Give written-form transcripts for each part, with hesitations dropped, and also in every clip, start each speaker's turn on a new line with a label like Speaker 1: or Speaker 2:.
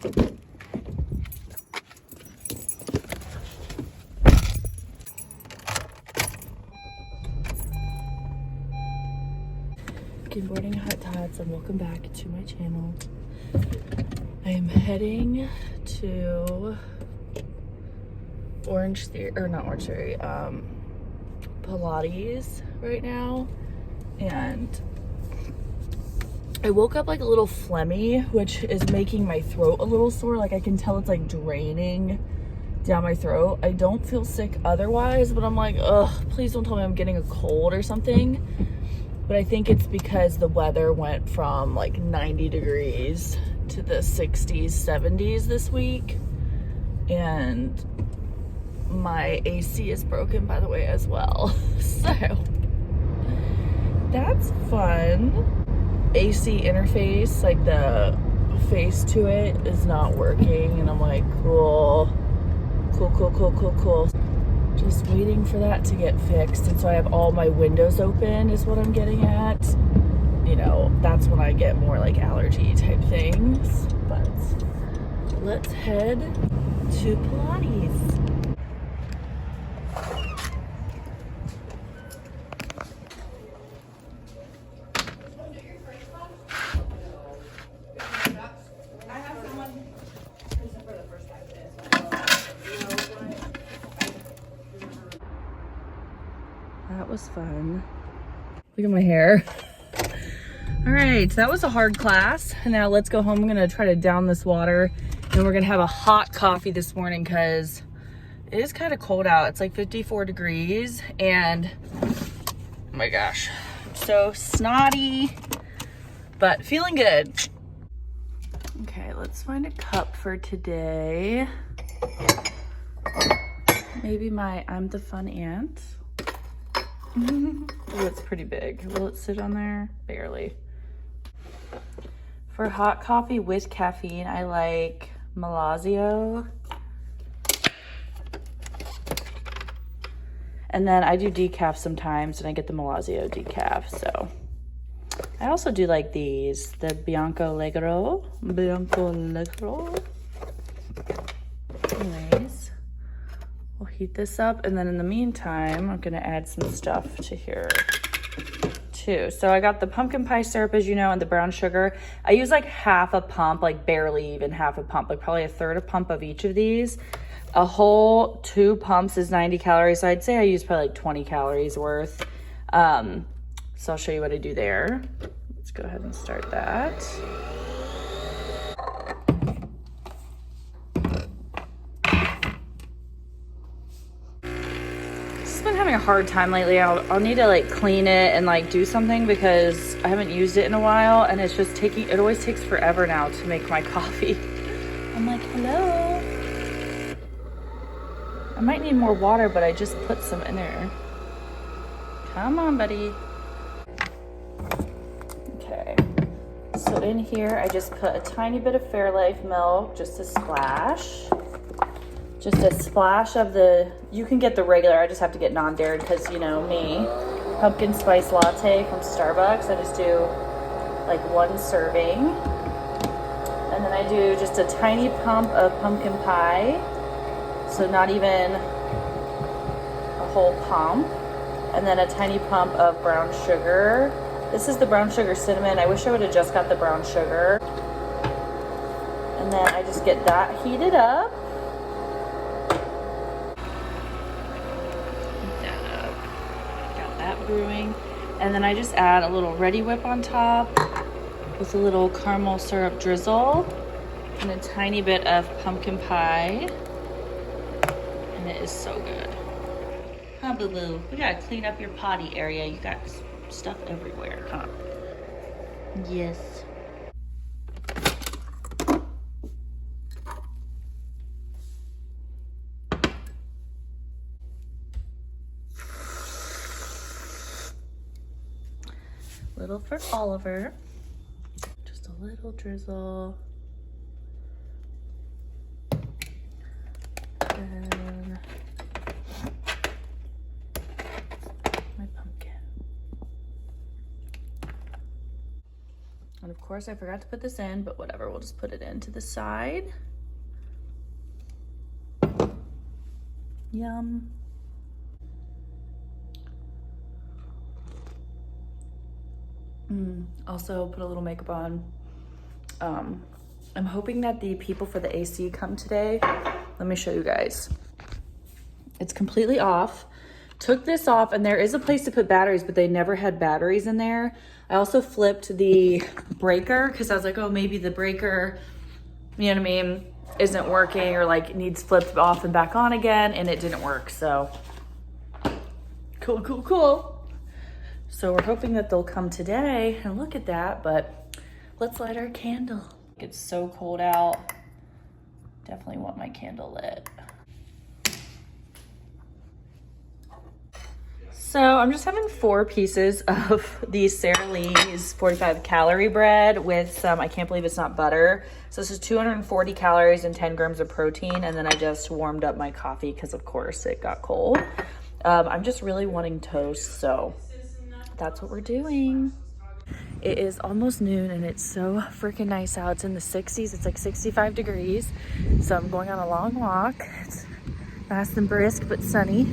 Speaker 1: Good morning, Hot Tots, and welcome back to my channel. I am heading to Pilates right now, and I woke up like a little phlegmy, which is making my throat a little sore. Like I can tell it's like draining down my throat. I don't feel sick otherwise, but I'm like, ugh, please don't tell me I'm getting a cold or something. But I think it's because the weather went from like 90 degrees to the 60s, 70s this week. And my AC is broken, by the way, as well. So that's fun. AC interface, like the face to it is not working. And I'm like, cool. Just waiting for that to get fixed. And so I have all my windows open is what I'm getting at. You know, that's when I get more like allergy type things. But let's head to Pilates. That was fun. Look at my hair. All right, so that was a hard class. Now let's go home. I'm gonna try to down this water, and we're gonna have a hot coffee this morning because it is kind of cold out. It's like 54 degrees, and oh my gosh, I'm so snotty, but feeling good. Okay, let's find a cup for today. Maybe my I'm the Fun Aunt. Oh, it's pretty big. Will it sit on there? Barely. For hot coffee with caffeine, I like Malazio. And then I do decaf sometimes, and I get the Malazio decaf. So I also do like these, the Bianco Negro. Anyways, we'll heat this up, and then in the meantime, I'm gonna add some stuff to here too. So I got the pumpkin pie syrup, as you know, and the brown sugar. I use like half a pump, like barely even half a pump, like probably a third a pump of each of these. A whole 2 pumps is 90 calories. So I'd say I use probably like 20 calories worth. So I'll show you what I do there. Let's go ahead and start that. Been having a hard time lately. I'll need to like clean it and like do something because I haven't used it in a while, and it's just it always takes forever now to make my coffee. I'm like, hello. I might need more water, but I just put some in there. Come on, buddy. Okay. So in here, I just put a tiny bit of Fairlife milk, just a splash. Just a splash of the, you can get the regular, I just have to get non-dairy because, you know, me. Pumpkin spice latte from Starbucks. I just do like 1 serving. And then I do just a tiny pump of pumpkin pie. So not even a whole pump. And then a tiny pump of brown sugar. This is the brown sugar cinnamon. I wish I would have just got the brown sugar. And then I just get that heated up. Brewing, and then I just add a little Ready Whip on top with a little caramel syrup drizzle and a tiny bit of pumpkin pie, and it is so good. Huh, Boo-Boo? We gotta clean up your potty area. You got stuff everywhere, huh? Yes. Little for Oliver, just a little drizzle, and my pumpkin. And of course I forgot to put this in, but whatever, we'll just put it into the side. Yum. Also put a little makeup on. I'm hoping that the people for the AC come today. Let me show you guys. It's completely off. Took this off, and there is a place to put batteries, but they never had batteries in there. I also flipped the breaker because I was like, oh, maybe the breaker, you know what I mean, isn't working, or like needs flipped off and back on again, and it didn't work. So cool, cool, cool. So we're hoping that they'll come today, and look at that, but let's light our candle. It's so cold out. Definitely want my candle lit. So I'm just having 4 pieces of the Sara Lee's 45 calorie bread with some, I can't believe it's not butter. So this is 240 calories and 10 grams of protein. And then I just warmed up my coffee because of course it got cold. I'm just really wanting toast, so that's what we're doing. It is almost noon and it's so freaking nice out. It's in the 60s, it's like 65 degrees. So I'm going on a long walk. It's fast and brisk, but sunny.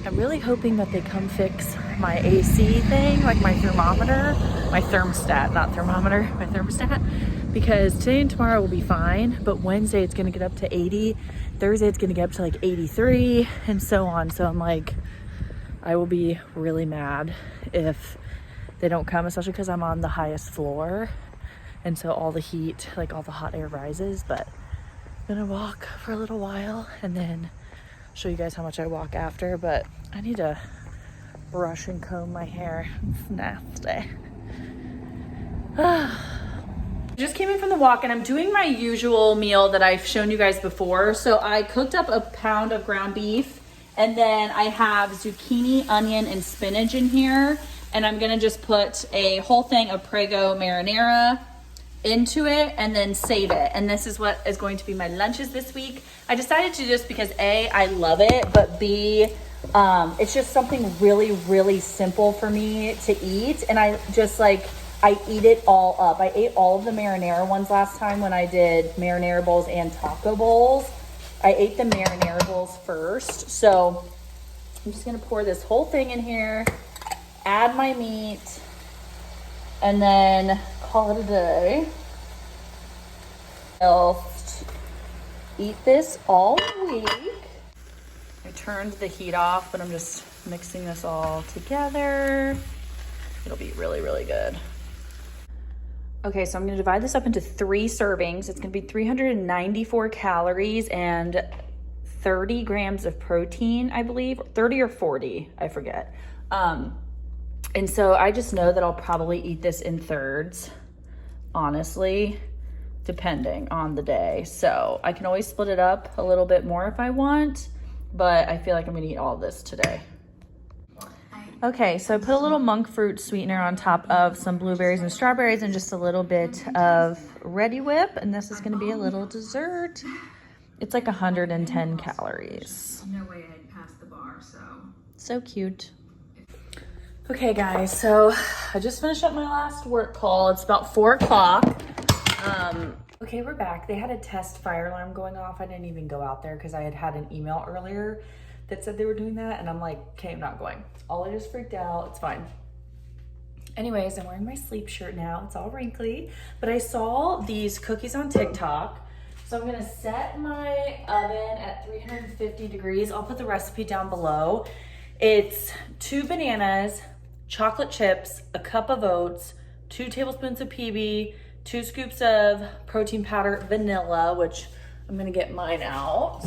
Speaker 1: I'm really hoping that they come fix my AC thing, like my thermometer, my thermostat, not thermometer, my thermostat, because today and tomorrow will be fine, but Wednesday it's gonna get up to 80, Thursday it's gonna get up to like 83, and so on. So I'm like, I will be really mad if they don't come, especially because I'm on the highest floor, and so all the heat, like all the hot air rises. But I'm gonna walk for a little while and then show you guys how much I walk after, but I need to brush and comb my hair. It's nasty. Just came in from the walk and I'm doing my usual meal that I've shown you guys before. So I cooked up a pound of ground beef, and then I have zucchini, onion, and spinach in here. And I'm gonna just put a whole thing of Prego marinara into it and then save it. And this is what is going to be my lunches this week. I decided to do this because A, I love it, but B, it's just something really, really simple for me to eat. And I just like, I eat it all up. I ate all of the marinara ones last time when I did marinara bowls and taco bowls. I ate the marinara bowls first. So I'm just gonna pour this whole thing in here, add my meat, and then call it a day. I'll eat this all week. I turned the heat off, but I'm just mixing this all together. It'll be really, really good. Okay, so I'm gonna divide this up into 3 servings. It's gonna be 394 calories and 30 grams of protein, I believe, 30 or 40, I forget. And so I just know that I'll probably eat this in thirds, honestly, depending on the day. So I can always split it up a little bit more if I want, but I feel like I'm gonna eat all of this today. Okay, so I put a little monk fruit sweetener on top of some blueberries and strawberries and just a little bit of Ready Whip, and this is gonna be a little dessert. It's like 110 calories.
Speaker 2: No way I'd pass the bar, so.
Speaker 1: So cute. Okay guys, so I just finished up my last work call. It's about 4 o'clock. Okay, we're back. They had a test fire alarm going off. I didn't even go out there because I had had an email earlier that said they were doing that, and I'm like, okay, I'm not going. Ollie just freaked out. It's fine. Anyways, I'm wearing my sleep shirt now. It's all wrinkly, but I saw these cookies on TikTok. So I'm gonna set my oven at 350 degrees. I'll put the recipe down below. It's 2 bananas, chocolate chips, a cup of oats, 2 tablespoons of PB, 2 scoops of protein powder, vanilla, which I'm gonna get mine out.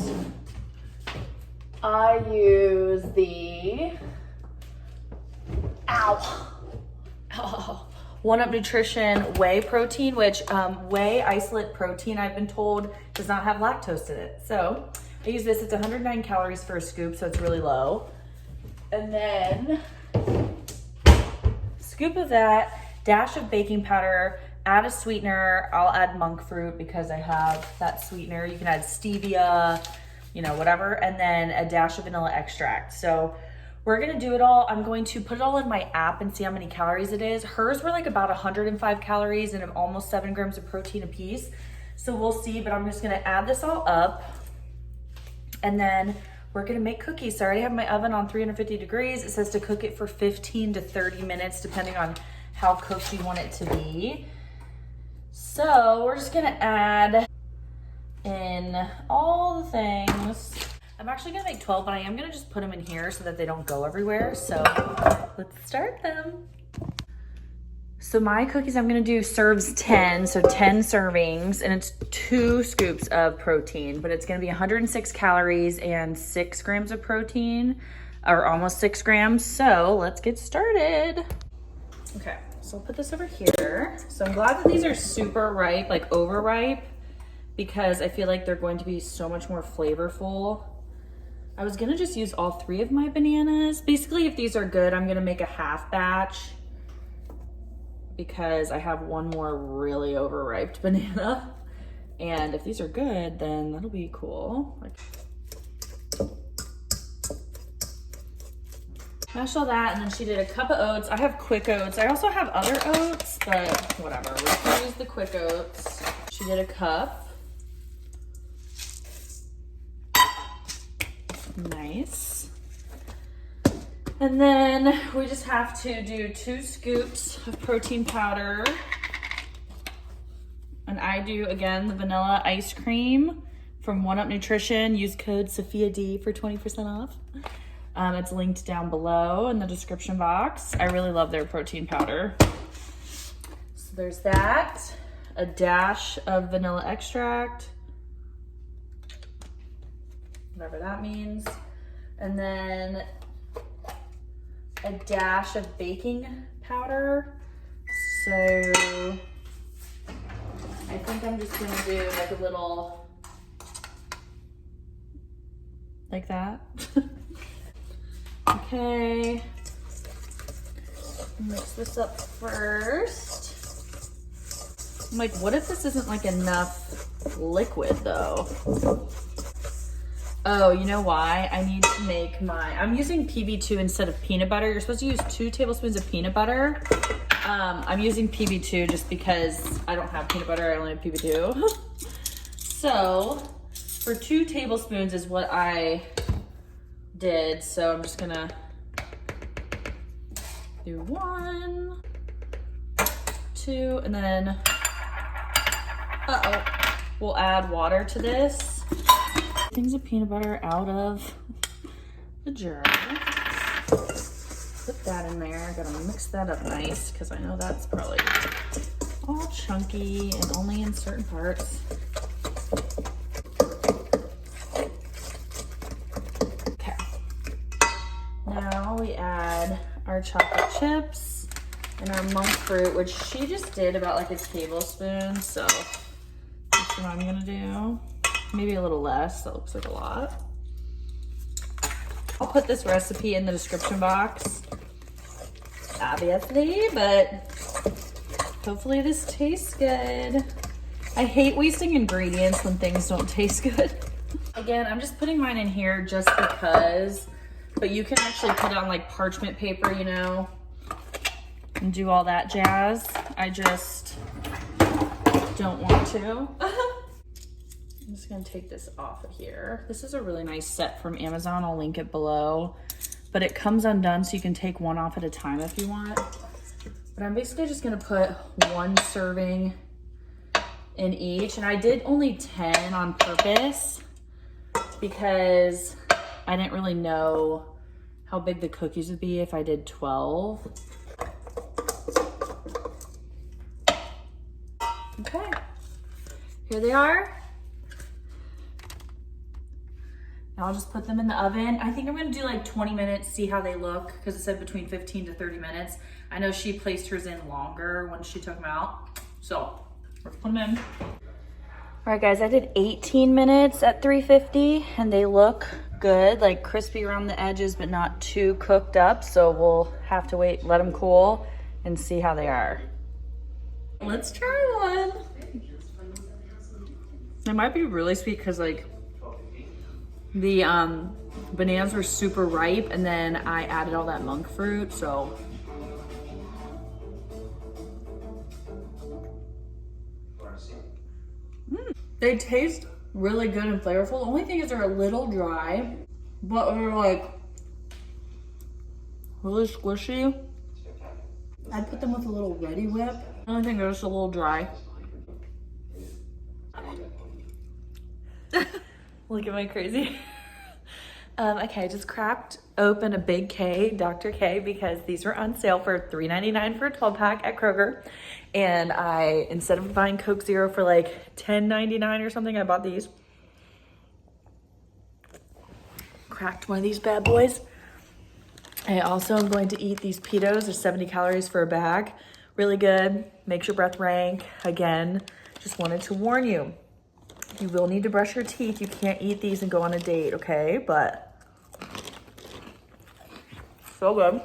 Speaker 1: I use the, One Up Nutrition whey protein, which whey isolate protein, I've been told, does not have lactose in it. So I use this. It's 109 calories for a scoop, so it's really low. And then scoop of that, dash of baking powder, add a sweetener. I'll add monk fruit because I have that sweetener. You can add stevia, you know, whatever. And then a dash of vanilla extract. So we're gonna do it all. I'm going to put it all in my app and see how many calories it is. Hers were like about 105 calories and almost 7 grams of protein a piece. So we'll see, but I'm just gonna add this all up and then we're gonna make cookies. So I already have my oven on 350 degrees. It says to cook it for 15 to 30 minutes, depending on how cooked you want it to be. So we're just gonna add in all the things. I'm actually gonna make 12, but I am gonna just put them in here so that they don't go everywhere. So let's start them. So my cookies, I'm gonna do serves 10, so 10 servings, and it's 2 scoops of protein, but it's gonna be 106 calories and 6 grams of protein, or almost 6 grams. So let's get started. Okay, so I'll put this over here. So I'm glad that these are super ripe, like overripe, because I feel like they're going to be so much more flavorful. I was gonna just use all 3 of my bananas. Basically, if these are good, I'm gonna make a half batch because I have one more really overripe banana. And if these are good, then that'll be cool. Mash all that, and then she did a cup of oats. I have quick oats. I also have other oats, but whatever. We're gonna use the quick oats. She did a cup. Nice. And then we just have to do 2 scoops of protein powder. And I do, again, the vanilla ice cream from 1UP Nutrition. Use code SophiaD for 20% off. It's linked down below in the description box. I really love their protein powder. So there's that. A dash of vanilla extract. Whatever that means. And then a dash of baking powder. So I think I'm just gonna do like a little, like that. Okay. Mix this up first. I'm like, what if this isn't like enough liquid though? Oh, you know why? I need to make I'm using PB2 instead of peanut butter. You're supposed to use 2 tablespoons of peanut butter. I'm using PB2 just because I don't have peanut butter, I only have PB2. So for 2 tablespoons is what I did. So I'm just gonna do 1, 2, and then, we'll add water to this. Things of peanut butter out of the jar. Put that in there. I gotta mix that up nice because I know that's probably all chunky and only in certain parts. Okay. Now we add our chocolate chips and our monk fruit, which she just did about like a tablespoon. So that's what I'm gonna do. Maybe a little less, that looks like a lot. I'll put this recipe in the description box, obviously, but hopefully this tastes good. I hate wasting ingredients when things don't taste good. Again, I'm just putting mine in here just because, but you can actually put it on like parchment paper, you know, and do all that jazz. I just don't want to. I'm just gonna take this off of here. This is a really nice set from Amazon. I'll link it below, but it comes undone so you can take one off at a time if you want. But I'm basically just gonna put 1 serving in each. And I did only 10 on purpose because I didn't really know how big the cookies would be if I did 12. Okay, here they are. Now I'll just put them in the oven. I think I'm gonna do like 20 minutes, see how they look, because it said between 15 to 30 minutes. I know she placed hers in longer when she took them out. So let's put them in. All right guys, I did 18 minutes at 350 and they look good, like crispy around the edges, but not too cooked up. So we'll have to wait, let them cool and see how they are. Let's try one. It might be really sweet because like The bananas were super ripe, and then I added all that monk fruit, so. They taste really good and flavorful. The only thing is they're a little dry, but they're like really squishy. I'd put them with a little Ready Whip. The only thing they're just a little dry. Look, am I crazy? Okay, I just cracked open a big K, Dr. K, because these were on sale for $3.99 for a 12 pack at Kroger. And I, instead of buying Coke Zero for like $10.99 or something, I bought these. Cracked one of these bad boys. I also am going to eat these pitos. There's 70 calories for a bag. Really good. Makes your breath rank. Again, just wanted to warn you. You will need to brush your teeth. You can't eat these and go on a date, okay? But so good.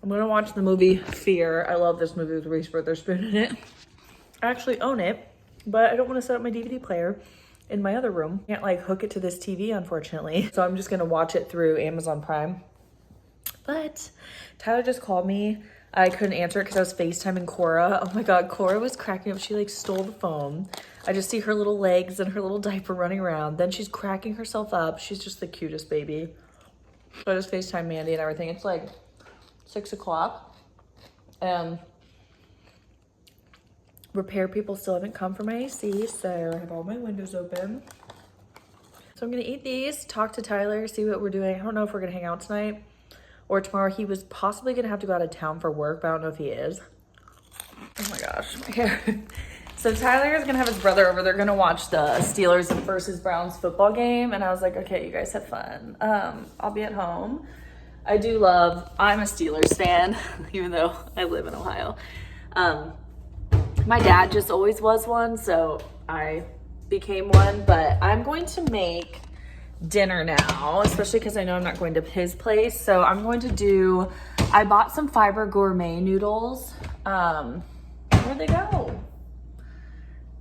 Speaker 1: I'm gonna watch the movie Fear. I love this movie with Reese Witherspoon in it. I actually own it, but I don't want to set up my DVD player in my other room. Can't like hook it to this TV, unfortunately. So I'm just gonna watch it through Amazon Prime. But Tyler just called me. I couldn't answer it because I was FaceTiming Cora. Oh my God, Cora was cracking up. She like stole the phone. I just see her little legs and her little diaper running around. Then she's cracking herself up. She's just the cutest baby. So I just FaceTime Mandy and everything. It's like 6 o'clock. Repair people still haven't come for my AC, so I have all my windows open. So I'm gonna eat these, talk to Tyler, see what we're doing. I don't know if we're gonna hang out tonight or tomorrow. He was possibly gonna have to go out of town for work, but I don't know if he is. Oh my gosh, my hair. So Tyler is gonna have his brother over. They're gonna watch the Steelers versus Browns football game. And I was like, okay, you guys have fun. I'll be at home. I'm a Steelers fan, even though I live in Ohio. My dad just always was one, so I became one. But I'm going to make dinner now, especially because I know I'm not going to his place. So I'm going to I bought some Fiber Gourmet noodles. Where'd they go?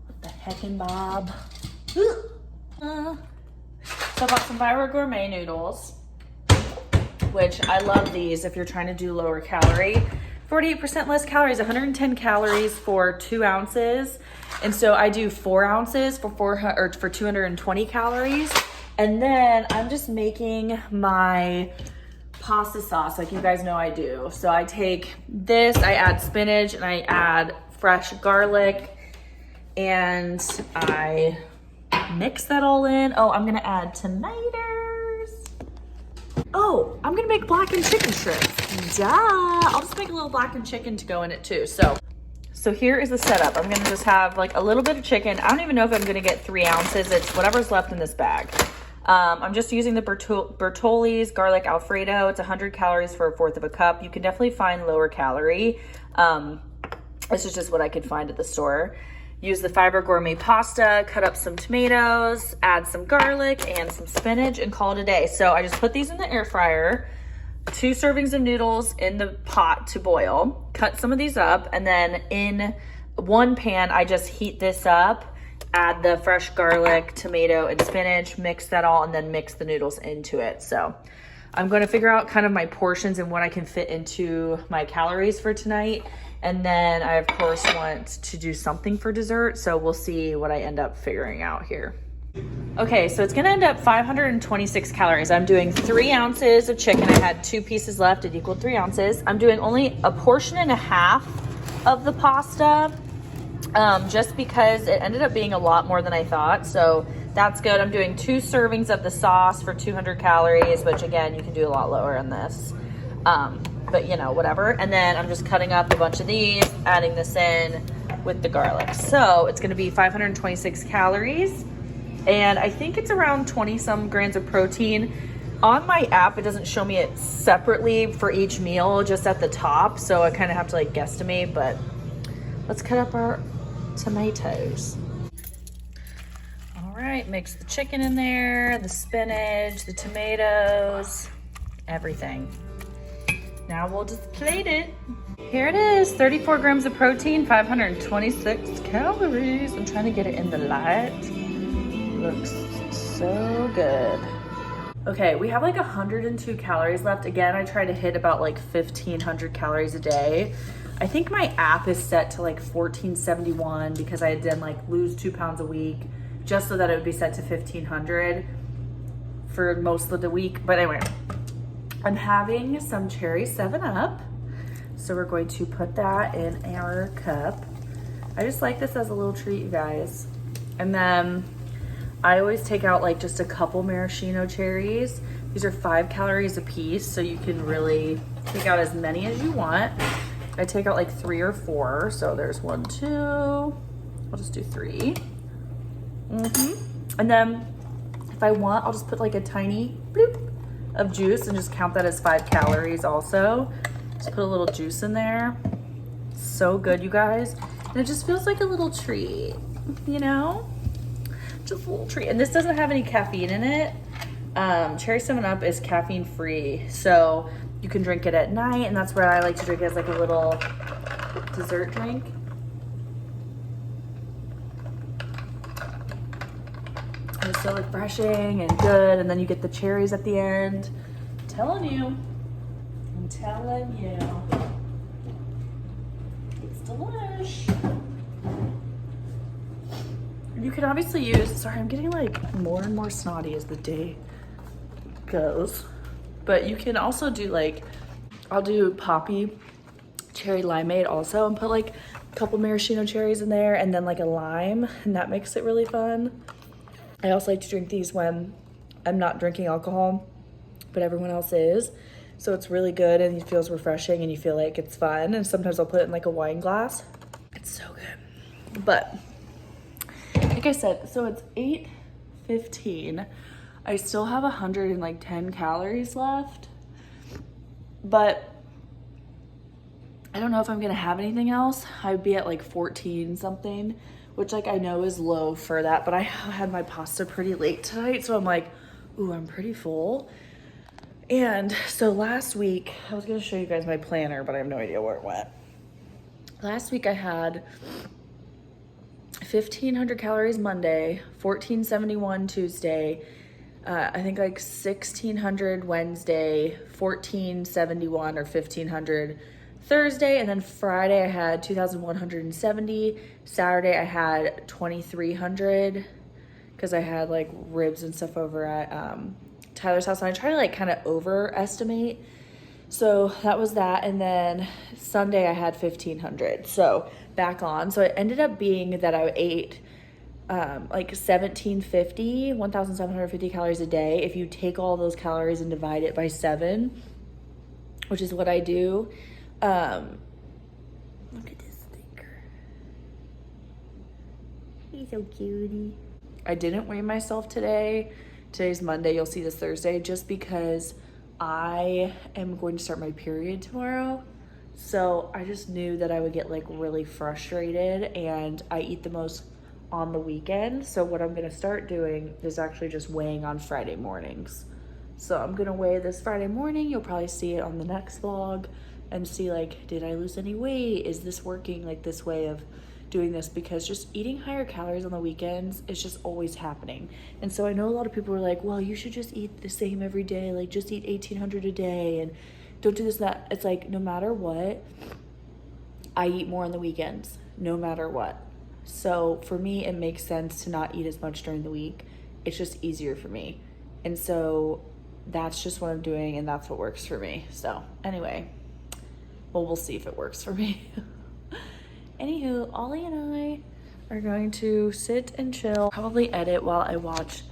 Speaker 1: What the heckin' Bob? So I bought some Fiber Gourmet noodles, which I love these if you're trying to do lower calorie. 48% less calories, 110 calories for 2 ounces. And so I do 4 ounces for 220 calories. And then I'm just making my pasta sauce like you guys know I do. So I take this, I add spinach, and I add fresh garlic, and I mix that all in. Oh, I'm gonna add tomatoes. Oh, I'm gonna make blackened chicken strips. Duh. I'll just make a little blackened chicken to go in it too. So here is the setup. I'm gonna just have like a little bit of chicken. I don't even know if I'm gonna get 3 ounces. It's whatever's left in this bag. I'm just using the Bertolli's garlic Alfredo. It's 100 calories for 1/4 of a cup. You can definitely find lower calorie. This is just what I could find at the store. Use the Fiber Gourmet pasta, cut up some tomatoes, add some garlic and some spinach, and call it a day. So I just put these in the air fryer, 2 servings of noodles in the pot to boil, cut some of these up, and then in one pan, I just heat this up, add the fresh garlic, tomato, and spinach, mix that all, and then mix the noodles into it. So I'm going to figure out kind of my portions and what I can fit into my calories for tonight. And then I, of course, want to do something for dessert. So we'll see what I end up figuring out here. Okay, so it's gonna end up 526 calories. I'm doing 3 ounces of chicken. I had 2 pieces left. It equaled 3 ounces. I'm doing only a portion and a half of the pasta, just because it ended up being a lot more than I thought. So that's good. I'm doing 2 servings of the sauce for 200 calories, which again, you can do a lot lower in this. But you know, whatever. And then I'm just cutting up a bunch of these, adding this in with the garlic. So it's gonna be 526 calories. And I think it's around 20 some grams of protein. On my app, it doesn't show me it separately for each meal, just at the top. So I kind of have to like guesstimate, but let's cut up our tomatoes. All right, mix the chicken in there, the spinach, the tomatoes, everything. Now we'll just plate it. Here it is, 34 grams of protein, 526 calories. I'm trying to get it in the light. Looks so good. Okay, we have like 102 calories left. Again, I try to hit about like 1,500 calories a day. I think my app is set to like 1471 because I had done like lose 2 pounds a week just so that it would be set to 1,500 for most of the week. But anyway, I'm having some cherry 7-Up. So we're going to put that in our cup. I just like this as a little treat, you guys. And then I always take out like just a couple maraschino cherries. These are 5 calories a piece, so you can really take out as many as you want. I take out like 3 or 4. So there's 1, 2. I'll just do 3. And then if I want, I'll just put like a tiny bloop of juice and just count that as 5 calories also. Just put a little juice in there. So good, you guys. And it just feels like a little treat, you know? Just a little treat. And this doesn't have any caffeine in it. Cherry 7-Up is caffeine free. So you can drink it at night, and that's where I like to drink it as like a little dessert drink. And it's so refreshing and good. And then you get the cherries at the end. I'm telling you. It's delish. You can obviously use, sorry, I'm getting like more and more snotty as the day goes. But you can also do like, I'll do poppy cherry limeade also and put like a couple maraschino cherries in there and then like a lime, and that makes it really fun. I also like to drink these when I'm not drinking alcohol, but everyone else is. So it's really good and it feels refreshing and you feel like it's fun. And sometimes I'll put it in like a wine glass. It's so good. But like I said, so it's 8:15. I still have 110 calories left, but I don't know if I'm gonna have anything else. I'd be at like 14 something, which like I know is low for that, but I had my pasta pretty late tonight. So I'm like, ooh, I'm pretty full. And so last week, I was gonna show you guys my planner, but I have no idea where it went. Last week I had 1,500 calories Monday, 1,471 Tuesday, I think like 1,600 Wednesday, 1,471 or 1,500 Thursday, and then Friday I had 2,170. Saturday I had 2,300 because I had like ribs and stuff over at Tyler's house, and I try to like kind of overestimate. So that was that. And then Sunday I had 1,500. So back on. So it ended up being that I ate like 1,750 calories a day. If you take all those calories and divide it by 7, which is what I do. Look at this stinker. He's so cutie. I didn't weigh myself today. Today's Monday, you'll see this Thursday, just because I am going to start my period tomorrow. So I just knew that I would get like really frustrated, and I eat the most on the weekend. So what I'm gonna start doing is actually just weighing on Friday mornings. So I'm gonna weigh this Friday morning. You'll probably see it on the next vlog and see like, did I lose any weight? Is this working, like this way of doing this? Because just eating higher calories on the weekends is just always happening. And so I know a lot of people are like, well, you should just eat the same every day, like just eat 1,800 a day and don't do this and that. It's like, no matter what, I eat more on the weekends, no matter what. So for me, it makes sense to not eat as much during the week. It's just easier for me. And so that's just what I'm doing, and that's what works for me. So anyway, well, we'll see if it works for me. Anywho, Ollie and I are going to sit and chill, probably edit while I watch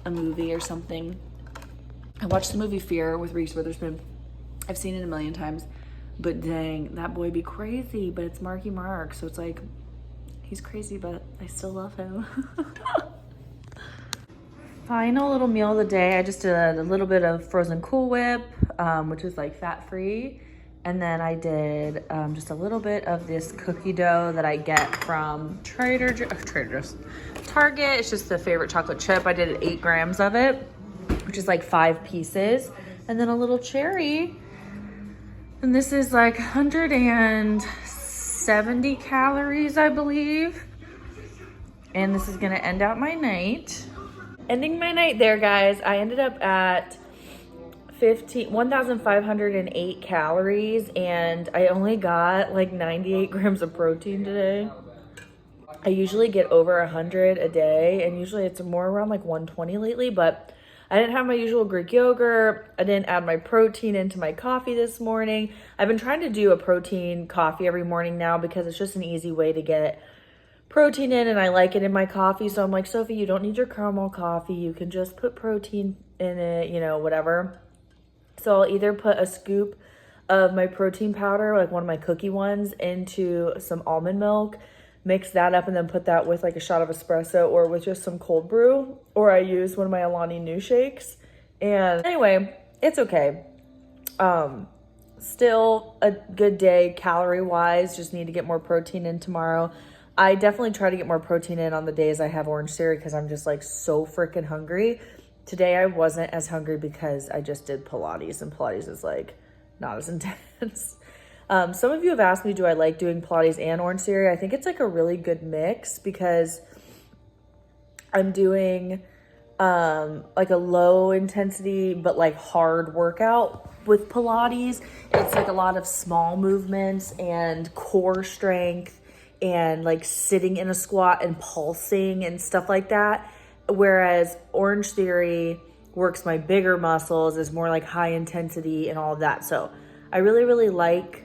Speaker 1: a movie or something. I watched the movie Fear with Reese Witherspoon. I've seen it a million times, but dang, that boy be crazy. But it's Marky Mark, so it's like, he's crazy, but I still love him. Final little meal of the day. I just did a little bit of frozen Cool Whip, which is like fat-free. And then I did just a little bit of this cookie dough that I get from Target. It's just the favorite chocolate chip. I did 8 grams of it, which is like 5 pieces. And then a little cherry. And this is like 170 calories, I believe. And this is gonna end out my night. Ending my night there, guys. I ended up at 1,508 calories, and I only got like 98 grams of protein today. I usually get over 100 a day, and usually it's more around like 120 lately, but I didn't have my usual Greek yogurt. I didn't add my protein into my coffee this morning. I've been trying to do a protein coffee every morning now because it's just an easy way to get protein in, and I like it in my coffee. So I'm like, Sophie, you don't need your caramel coffee. You can just put protein in it, you know, whatever. So I'll either put a scoop of my protein powder, like one of my cookie ones, into some almond milk, mix that up, and then put that with like a shot of espresso or with just some cold brew. Or I use one of my Alani Nu shakes. And anyway, it's okay. Still a good day calorie wise. Just need to get more protein in tomorrow. I definitely try to get more protein in on the days I have Orange Theory because I'm just like so freaking hungry. Today I wasn't as hungry because I just did Pilates, and Pilates is like not as intense. Some of you have asked me, do I like doing Pilates and Orange Theory? I think it's like a really good mix because I'm doing like a low intensity but like hard workout with Pilates. It's like a lot of small movements and core strength and like sitting in a squat and pulsing and stuff like that. Whereas Orange Theory works my bigger muscles, is more like high intensity and all of that. So I really, really like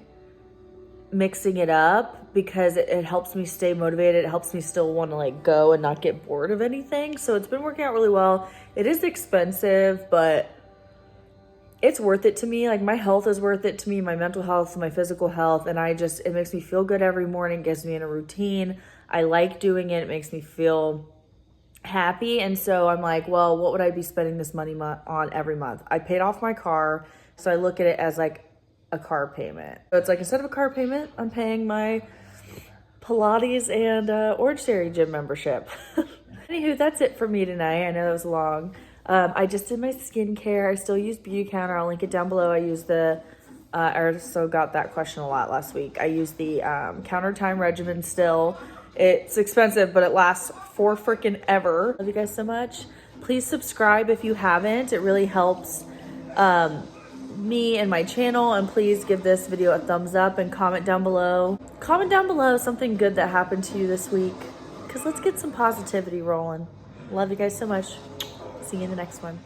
Speaker 1: mixing it up because it helps me stay motivated. It helps me still want to like go and not get bored of anything. So it's been working out really well. It is expensive, but it's worth it to me. Like my health is worth it to me, my mental health, my physical health. And it makes me feel good every morning, gets me in a routine. I like doing it. It makes me feel happy. And so I'm like, well, what would I be spending this money on every month? I paid off my car, so I look at it as like a car payment. So it's like, instead of a car payment, I'm paying my Pilates and Orange Theory gym membership. Anywho, that's it for me tonight. I know that was long. I just did my skincare. I still use Beauty Counter. I'll link it down below. I use I also got that question a lot last week. I use the Counter Time regimen still. It's expensive, but it lasts for freaking ever. Love you guys so much. Please subscribe if you haven't. It really helps me and my channel. And please give this video a thumbs up and comment down below. Comment down below something good that happened to you this week, because let's get some positivity rolling. Love you guys so much. See you in the next one.